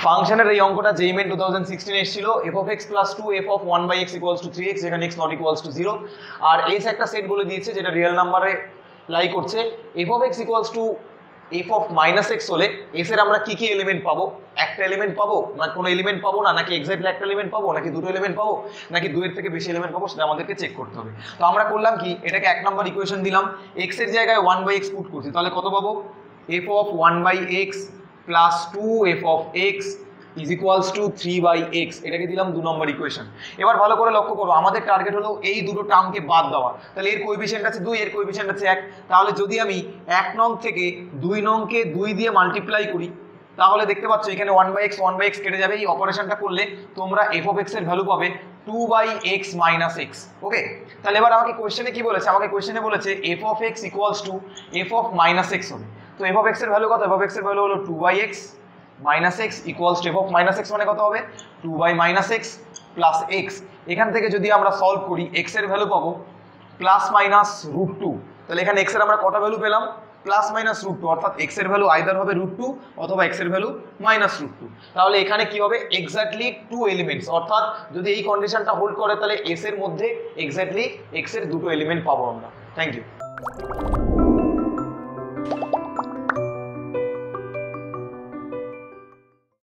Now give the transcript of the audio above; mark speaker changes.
Speaker 1: ফাংশনের এই অঙ্কটা জেইমেন 2016 এসেছিল f of x plus 2 f of 1 by x equals to 3x যেখানে x not equals to 0 আর s একটা সেট বলে দিয়েছে যেটা রিয়েল নাম্বারে লাই করছে f of x equals to f of minus x হলে s এর আমরা কি কি এলিমেন্ট পাবো একটা এলিমেন্ট পাবো না কোনো এলিমেন্ট পাবো না নাকি এক্স্যাক্টলি একটা এলিমেন্ট পাবো নাকি দুটো এলিমেন্ট পাবো নাকি দুইয়ের থেকে বেশি এলিমেন্ট পাবো সেটা আমাদেরকে চেক করতে হবে তো আমরা করলাম কি এটাকে এক নাম্বার ইকুয়েশন দিলাম x এর জায়গায় 1 by x পুট করছি তাহলে কত পাবো f of 1 by x plus 2 f of x is equals to 3 by x এটাকে দিলাম 2 নম্বর ইকুয়েশন এবার ভালো করে লক্ষ্য করো আমাদের টার্গেট হলো এই দুটো টার্মকে বাদ দেওয়া তাহলে এর কোএফিশিয়েন্ট আছে 2 এর কোএফিশিয়েন্ট আছে 1 তাহলে যদি আমি 1 নং থেকে 2 নংকে 2 দিয়ে মাল্টিপ্লাই করি তাহলে দেখতে পাচ্ছ এখানে 1 by x কেটে যাবে এই অপারেশনটা করলে তোমরা f of x এর ভ্যালু পাবে 2 by x minus x ওকে তাহলে এবার আমাকে কোশ্চেনে কি বলেছে আমাকে কোশ্চেনে বলেছে f of x equals to f of minus x হবে তো f of x এর ভ্যালু কত f of x এর ভ্যালু হলো 2 by x minus x equals to f of minus x মানে কত হবে 2 by minus x plus x এখান থেকে যদি আমরা সলভ করি x এর ভ্যালু পাবো প্লাস মাইনাস রুট 2 তাহলে এখানে x এর আমরা কত ভ্যালু পেলাম প্লাস মাইনাস রুট 2 অর্থাৎ x এর ভ্যালু আইদার হবে রুট 2 অথবা x এর ভ্যালু মাইনাস রুট 2 তাহলে এখানে কি হবে এক্স্যাক্টলি 2 এলিমেন্টস অর্থাৎ যদি এই কন্ডিশনটা হোল্ড করে তাহলে s এর মধ্যে এক্স্যাক্টলি x এর দুটো এলিমেন্ট পাবো আমরা থ্যাংক ইউ